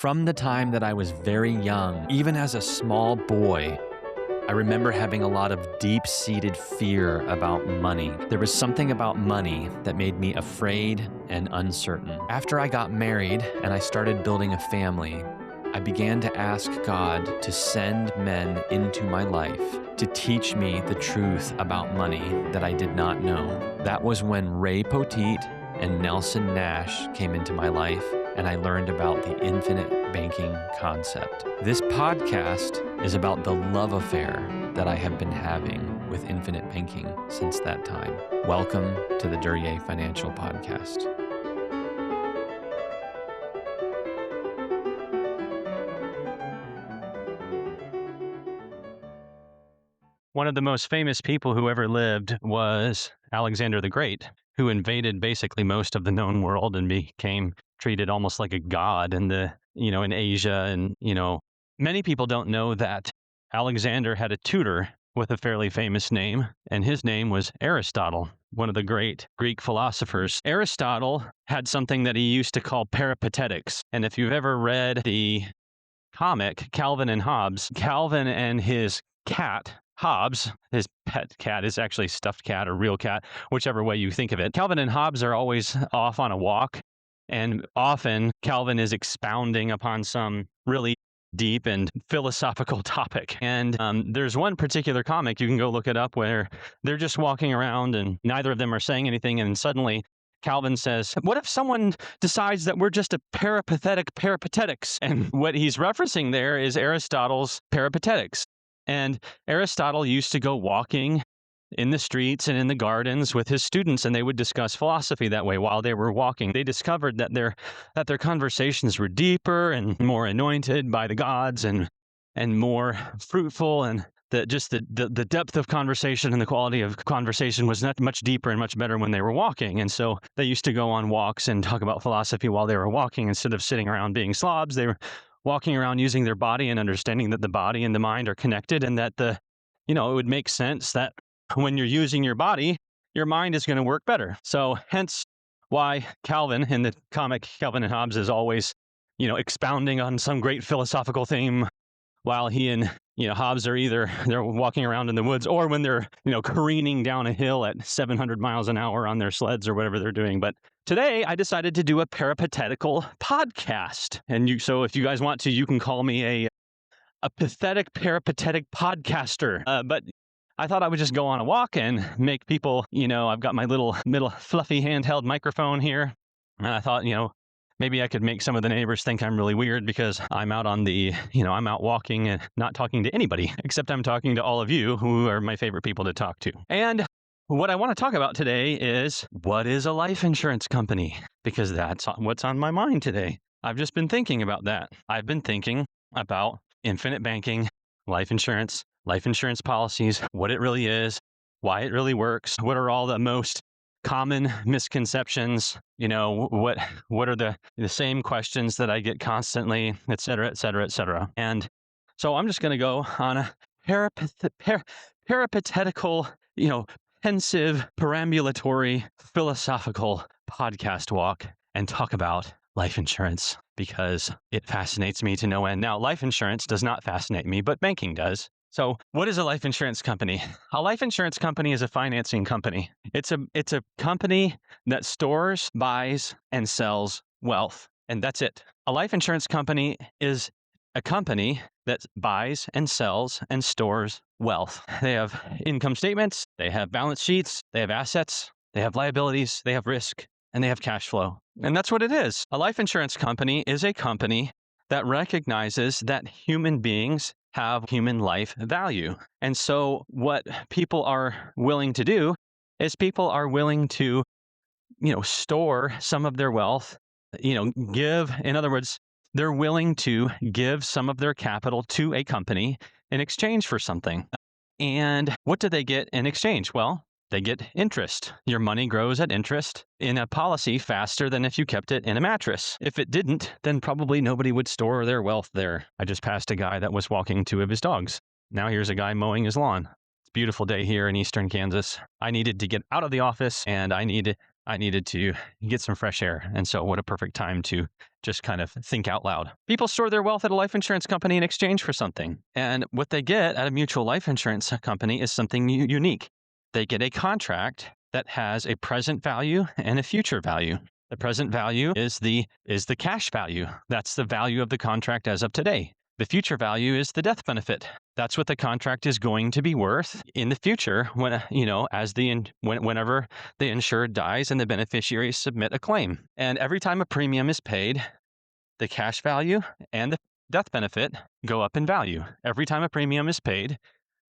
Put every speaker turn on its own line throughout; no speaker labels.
From the time that I was very young, even as a small boy, I remember having a lot of deep-seated fear about money. There was something about money that made me afraid and uncertain. After I got married and I started building a family, I began to ask God to send men into my life to teach me the truth about money that I did not know. That was when Ray Poteet and Nelson Nash came into my life, and I learned about the infinite banking concept. This podcast is about the love affair that I have been having with infinite banking since that time. Welcome to the Duryea Financial Podcast.
One of the most famous people who ever lived was Alexander the Great, who invaded basically most of the known world and became treated almost like a god in Asia. And, many people don't know that Alexander had a tutor with a fairly famous name, and his name was Aristotle, one of the great Greek philosophers. Aristotle had something that he used to call peripatetics. And if you've ever read the comic Calvin and Hobbes, Calvin and his cat, Hobbes, his pet cat is actually stuffed cat or real cat, whichever way you think of it. Calvin and Hobbes are always off on a walk, and often Calvin is expounding upon some really deep and philosophical topic. And there's one particular comic, you can go look it up, where they're just walking around and neither of them are saying anything, and suddenly Calvin says, what if someone decides that we're just a peripatetics? And what he's referencing there is Aristotle's Peripatetics. And Aristotle used to go walking in the streets and in the gardens with his students, and they would discuss philosophy that way while they were walking. They discovered that their conversations were deeper and more anointed by the gods and more fruitful, and that just the depth of conversation and the quality of conversation was not much deeper and much better when they were walking. And so they used to go on walks and talk about philosophy while they were walking instead of sitting around being slobs. They were walking around using their body and understanding that the body and the mind are connected, and that it would make sense that when you're using your body, your mind is going to work better. So hence why Calvin in the comic Calvin and Hobbes is always, expounding on some great philosophical theme, while he and Hobbes are either they're walking around in the woods or when they're careening down a hill at 700 miles an hour on their sleds or whatever they're doing. But today I decided to do a peripatetical podcast, and so if you guys want to, you can call me a pathetic peripatetic podcaster. But I thought I would just go on a walk and make people, I've got my little fluffy handheld microphone here, and I thought, maybe I could make some of the neighbors think I'm really weird because I'm out on I'm out walking and not talking to anybody, except I'm talking to all of you who are my favorite people to talk to. And what I want to talk about today is, what is a life insurance company? Because that's what's on my mind today. I've just been thinking about that. I've been thinking about infinite banking, life insurance policies, what it really is, why it really works, what are all the most common misconceptions, what are the same questions that I get constantly, et cetera, et cetera, et cetera. And so I'm just going to go on a peripatetical, pensive, perambulatory, philosophical podcast walk and talk about life insurance because it fascinates me to no end. Now, life insurance does not fascinate me, but banking does. So what is a life insurance company? A life insurance company is a financing company. It's a company that stores, buys, and sells wealth, and that's it. A life insurance company is a company that buys and sells and stores wealth. They have income statements, they have balance sheets, they have assets, they have liabilities, they have risk, and they have cash flow. And that's what it is. A life insurance company is a company that recognizes that human beings have human life value. And so what people are willing to do is people are willing to, store some of their wealth, in other words, they're willing to give some of their capital to a company in exchange for something. And what do they get in exchange? Well, they get interest. Your money grows at interest in a policy faster than if you kept it in a mattress. If it didn't, then probably nobody would store their wealth there. I just passed a guy that was walking two of his dogs. Now here's a guy mowing his lawn. It's a beautiful day here in eastern Kansas. I needed to get out of the office, and I I needed to get some fresh air. And so, what a perfect time to just kind of think out loud. People store their wealth at a life insurance company in exchange for something. And what they get at a mutual life insurance company is something unique. They get a contract that has a present value and a future value. The present value is the cash value. That's the value of the contract as of today. The future value is the death benefit. That's what the contract is going to be worth in the future when, whenever the insured dies and the beneficiaries submit a claim. And every time a premium is paid, the cash value and the death benefit go up in value. Every time a premium is paid,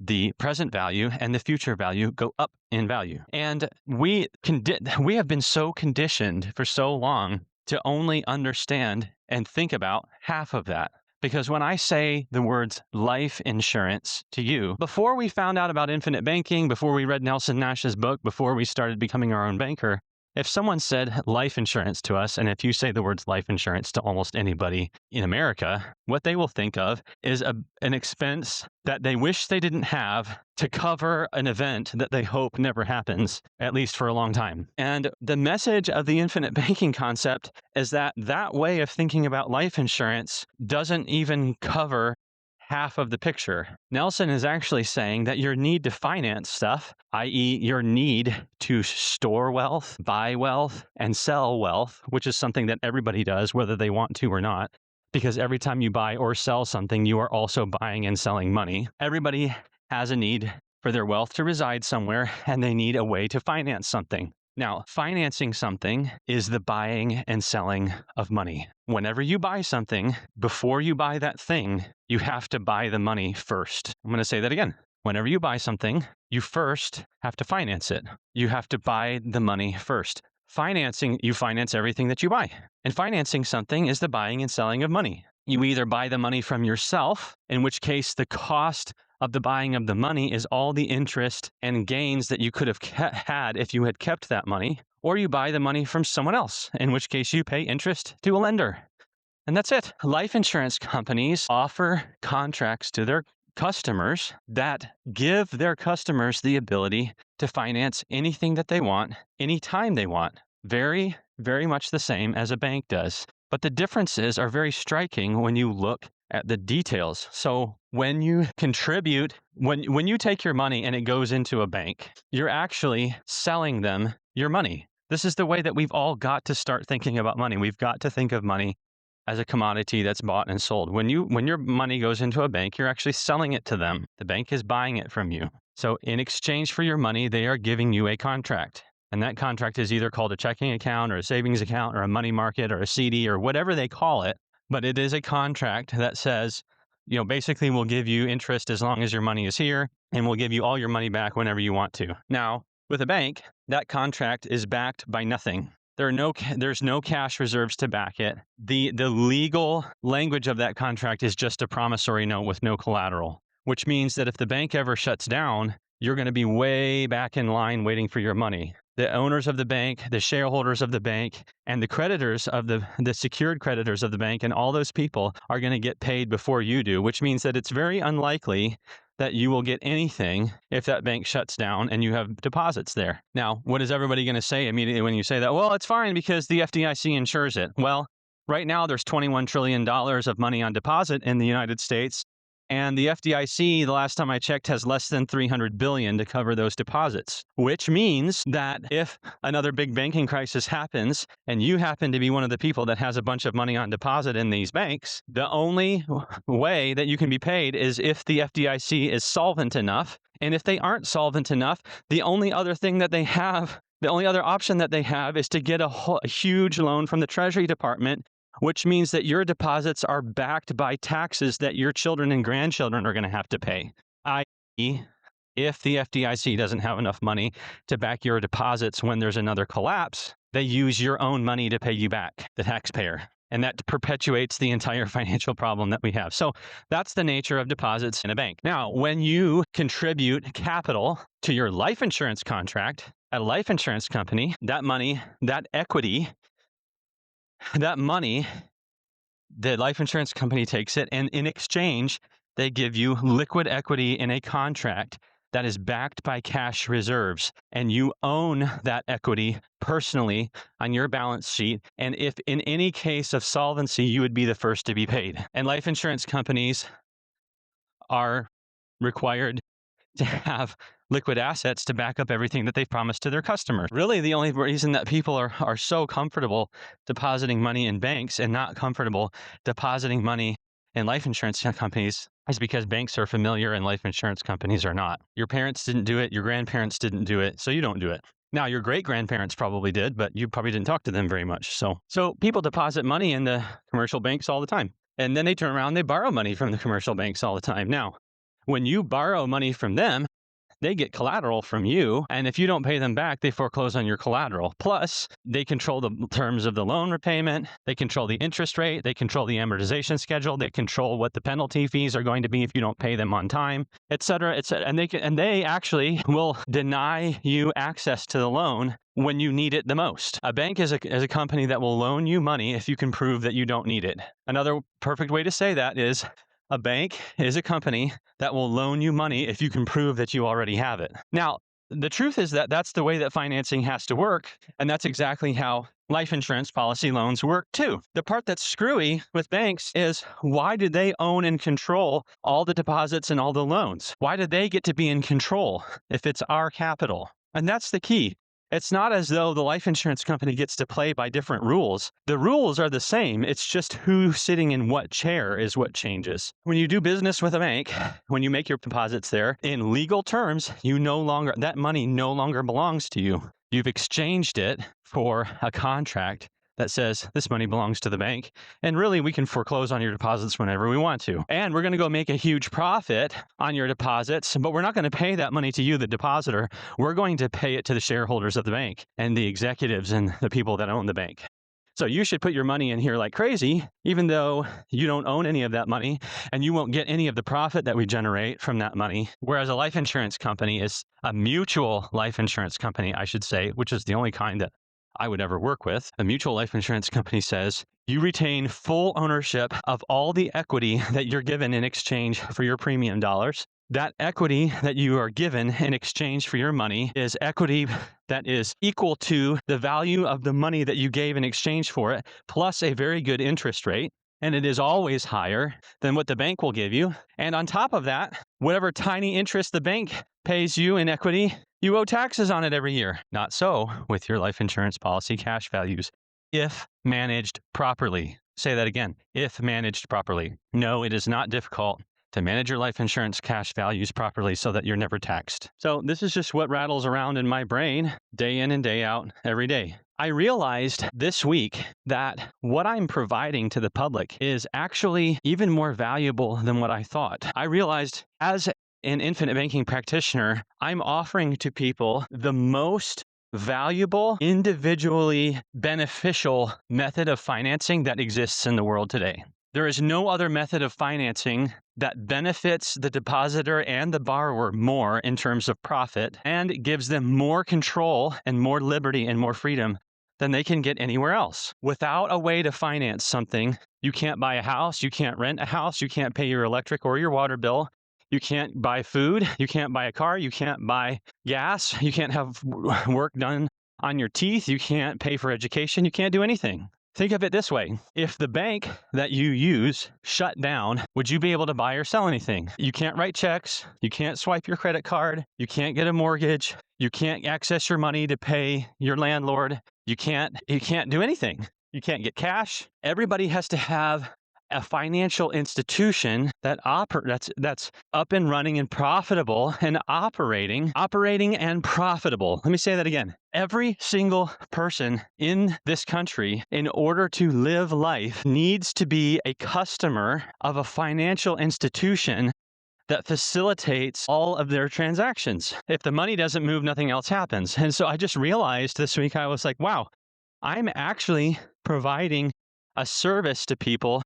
the present value and the future value go up in value. And we have been so conditioned for so long to only understand and think about half of that. Because when I say the words life insurance to you, before we found out about infinite banking, before we read Nelson Nash's book, before we started becoming our own banker, if someone said life insurance to us, and if you say the words life insurance to almost anybody in America, what they will think of is an expense that they wish they didn't have to cover an event that they hope never happens, at least for a long time. And the message of the infinite banking concept is that way of thinking about life insurance doesn't even cover half of the picture. Nelson is actually saying that your need to finance stuff, i.e. your need to store wealth, buy wealth, and sell wealth, which is something that everybody does, whether they want to or not, because every time you buy or sell something, you are also buying and selling money. Everybody has a need for their wealth to reside somewhere, and they need a way to finance something. Now, financing something is the buying and selling of money. Whenever you buy something, before you buy that thing, you have to buy the money first. I'm going to say that again. Whenever you buy something, you first have to finance it. You have to buy the money first. You finance everything that you buy. And financing something is the buying and selling of money. You either buy the money from yourself, in which case the cost of the buying of the money is all the interest and gains that you could have had if you had kept that money, or you buy the money from someone else, in which case you pay interest to a lender. And that's it. Life insurance companies offer contracts to their customers that give their customers the ability to finance anything that they want, anytime they want. Very, very much the same as a bank does. But the differences are very striking when you look at the details. So when you contribute, when you take your money and it goes into a bank, you're actually selling them your money. This is the way that we've all got to start thinking about money. We've got to think of money as a commodity that's bought and sold. When your money goes into a bank, you're actually selling it to them. The bank is buying it from you. So in exchange for your money, they are giving you a contract. And that contract is either called a checking account or a savings account or a money market or a CD or whatever they call it. But it is a contract that says, basically we'll give you interest as long as your money is here, and we'll give you all your money back whenever you want to. Now, with a bank, that contract is backed by nothing. There's no cash reserves to back it. The legal language of that contract is just a promissory note with no collateral, which means that if the bank ever shuts down, you're going to be way back in line waiting for your money. The owners of the bank, the shareholders of the bank, and the creditors of the secured creditors of the bank, and all those people are going to get paid before you do, which means that it's very unlikely that you will get anything if that bank shuts down and you have deposits there. Now, what is everybody going to say immediately when you say that? Well, it's fine because the FDIC insures it. Well, right now there's $21 trillion of money on deposit in the United States. And the FDIC, the last time I checked, has less than $300 billion to cover those deposits, which means that if another big banking crisis happens and you happen to be one of the people that has a bunch of money on deposit in these banks, the only way that you can be paid is if the FDIC is solvent enough. And if they aren't solvent enough, the only other option that they have is to get a huge loan from the Treasury Department, which means that your deposits are backed by taxes that your children and grandchildren are going to have to pay. I.e., if the FDIC doesn't have enough money to back your deposits when there's another collapse, they use your own money to pay you back, the taxpayer. And that perpetuates the entire financial problem that we have. So that's the nature of deposits in a bank. Now, when you contribute capital to your life insurance contract at a life insurance company, that money, that equity, that money, the life insurance company takes it, and in exchange, they give you liquid equity in a contract that is backed by cash reserves, and you own that equity personally on your balance sheet. And if in any case of solvency, you would be the first to be paid. And life insurance companies are required to have liquid assets to back up everything that they've promised to their customers. Really, the only reason that people are so comfortable depositing money in banks and not comfortable depositing money in life insurance companies is because banks are familiar and life insurance companies are not. Your parents didn't do it, your grandparents didn't do it, so you don't do it. Now, your great-grandparents probably did, but you probably didn't talk to them very much. So people deposit money in the commercial banks all the time. And then they turn around, they borrow money from the commercial banks all the time. Now, when you borrow money from them, they get collateral from you, and if you don't pay them back, they foreclose on your collateral. Plus, they control the terms of the loan repayment, they control the interest rate, they control the amortization schedule, they control what the penalty fees are going to be if you don't pay them on time, et cetera, et cetera. And they actually will deny you access to the loan when you need it the most. A bank is a company that will loan you money if you can prove that you don't need it. Another perfect way to say that is a bank is a company that will loan you money if you can prove that you already have it. Now, the truth is that that's the way that financing has to work, and that's exactly how life insurance policy loans work too. The part that's screwy with banks is, why do they own and control all the deposits and all the loans? Why do they get to be in control if it's our capital? And that's the key. It's not as though the life insurance company gets to play by different rules. The rules are the same. It's just who's sitting in what chair is what changes. When you do business with a bank, when you make your deposits there, in legal terms, that money no longer belongs to you. You've exchanged it for a contract that says this money belongs to the bank, and really we can foreclose on your deposits whenever we want to. And we're going to go make a huge profit on your deposits, but we're not going to pay that money to you, the depositor. We're going to pay it to the shareholders of the bank and the executives and the people that own the bank. So you should put your money in here like crazy, even though you don't own any of that money, and you won't get any of the profit that we generate from that money. Whereas a life insurance company is a mutual life insurance company, I should say, which is the only kind that I would ever work with. A mutual life insurance company says you retain full ownership of all the equity that you're given in exchange for your premium dollars. That equity that you are given in exchange for your money is equity that is equal to the value of the money that you gave in exchange for it, plus a very good interest rate. And it is always higher than what the bank will give you. And on top of that, whatever tiny interest the bank pays you in equity, you owe taxes on it every year. Not so with your life insurance policy cash values, if managed properly. Say that again, if managed properly. No, it is not difficult to manage your life insurance cash values properly so that you're never taxed. So this is just what rattles around in my brain day in and day out every day. I realized this week that what I'm providing to the public is actually even more valuable than what I thought. I realized as an infinite banking practitioner, I'm offering to people the most valuable, individually beneficial method of financing that exists in the world today. There is no other method of financing that benefits the depositor and the borrower more in terms of profit and gives them more control and more liberty and more freedom than they can get anywhere else. Without a way to finance something, you can't buy a house, you can't rent a house, you can't pay your electric or your water bill, you can't buy food, you can't buy a car, you can't buy gas, you can't have work done on your teeth, you can't pay for education, you can't do anything. Think of it this way. If the bank that you use shut down, would you be able to buy or sell anything? You can't write checks. You can't swipe your credit card. You can't get a mortgage. You can't access your money to pay your landlord. You can't do anything. You can't get cash. Everybody has to have a financial institution that's up and running and profitable and operating and profitable. Let me say that again. Every single person in this country, in order to live life, needs to be a customer of a financial institution that facilitates all of their transactions. If the money doesn't move, nothing else happens. And so I just realized this week, I was like, wow, I'm actually providing a service to people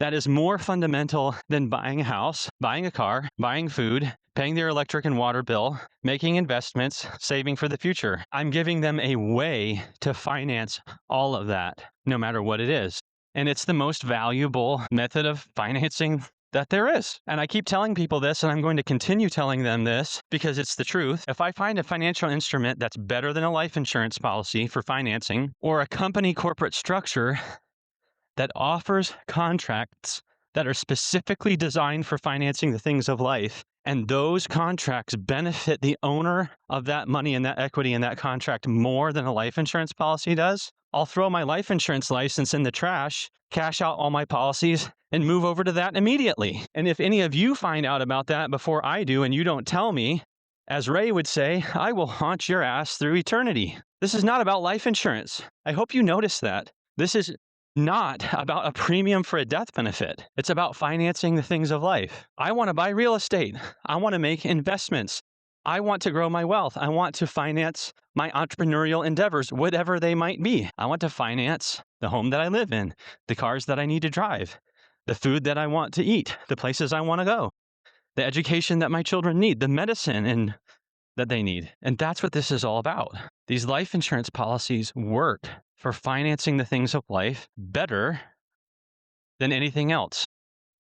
that is more fundamental than buying a house, buying a car, buying food, paying their electric and water bill, making investments, saving for the future. I'm giving them a way to finance all of that, no matter what it is. And it's the most valuable method of financing that there is. And I keep telling people this, and I'm going to continue telling them this because it's the truth. If I find a financial instrument that's better than a life insurance policy for financing, or a company corporate structure that offers contracts that are specifically designed for financing the things of life, and those contracts benefit the owner of that money and that equity in that contract more than a life insurance policy does, I'll throw my life insurance license in the trash, cash out all my policies, and move over to that immediately. And if any of you find out about that before I do and you don't tell me, as Ray would say, I will haunt your ass through eternity. This is not about life insurance. I hope you notice that. This is not about a premium for a death benefit. It's about financing the things of life. I want to buy real estate. I want to make investments. I want to grow my wealth. I want to finance my entrepreneurial endeavors, whatever they might be. I want to finance the home that I live in, the cars that I need to drive, the food that I want to eat, the places I want to go, the education that my children need, the medicine that they need. And that's what this is all about. These life insurance policies work for financing the things of life better than anything else,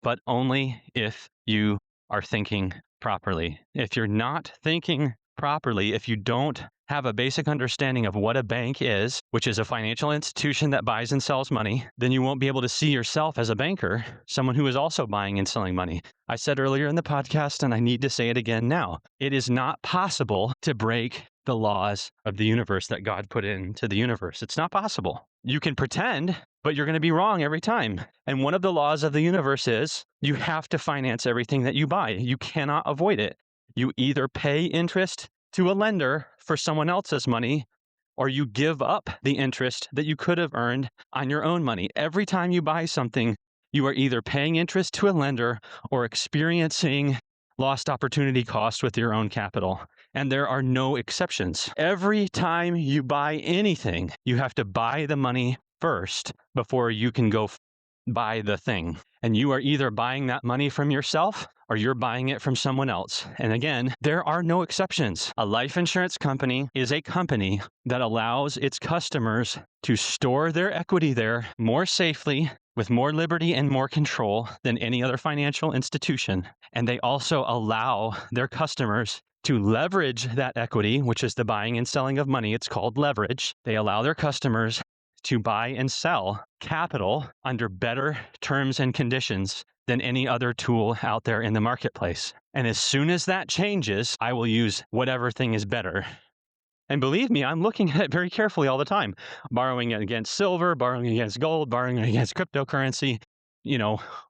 but only if you are thinking properly. If you're not thinking properly, if you don't have a basic understanding of what a bank is, which is a financial institution that buys and sells money, then you won't be able to see yourself as a banker, someone who is also buying and selling money. I said earlier in the podcast, and I need to say it again now, it is not possible to break the laws of the universe that God put into the universe. It's not possible. You can pretend, but you're going to be wrong every time. And one of the laws of the universe is you have to finance everything that you buy. You cannot avoid it. You either pay interest to a lender for someone else's money, or you give up the interest that you could have earned on your own money. Every time you buy something, you are either paying interest to a lender or experiencing lost opportunity cost with your own capital. And there are no exceptions. Every time you buy anything, you have to buy the money first before you can go buy the thing. And you are either buying that money from yourself or you're buying it from someone else. And again, there are no exceptions. A life insurance company is a company that allows its customers to store their equity there more safely, with more liberty and more control than any other financial institution. And they also allow their customers to leverage that equity, which is the buying and selling of money. It's called leverage. They allow their customers to buy and sell capital under better terms and conditions than any other tool out there in the marketplace. And as soon as that changes, I will use whatever thing is better. And believe me, I'm looking at it very carefully all the time. Borrowing against silver, borrowing against gold, borrowing against cryptocurrency,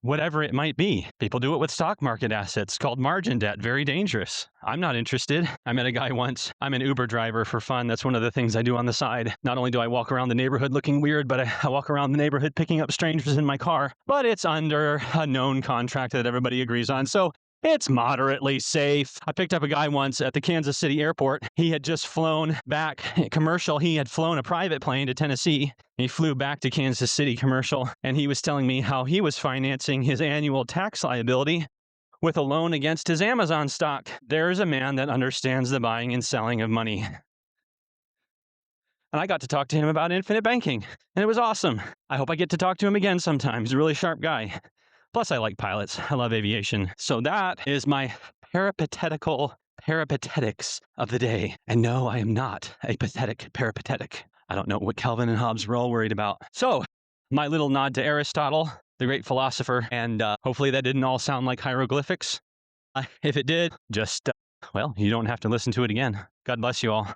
whatever it might be. People do it with stock market assets called margin debt. Very dangerous. I'm not interested. I met a guy once. I'm an Uber driver for fun. That's one of the things I do on the side. Not only do I walk around the neighborhood looking weird, but I walk around the neighborhood picking up strangers in my car. But it's under a known contract that everybody agrees on. So it's moderately safe. I picked up a guy once at the Kansas City airport. He had just flown back commercial. He had flown a private plane to Tennessee. He flew back to Kansas City commercial, and he was telling me how he was financing his annual tax liability with a loan against his Amazon stock. There's a man that understands the buying and selling of money. And I got to talk to him about infinite banking, and it was awesome. I hope I get to talk to him again sometime. He's a really sharp guy. Plus, I like pilots. I love aviation. So that is my peripatetics of the day. And no, I am not a pathetic peripatetic. I don't know what Calvin and Hobbes were all worried about. So, my little nod to Aristotle, the great philosopher, and hopefully that didn't all sound like hieroglyphics. If it did, just, you don't have to listen to it again. God bless you all.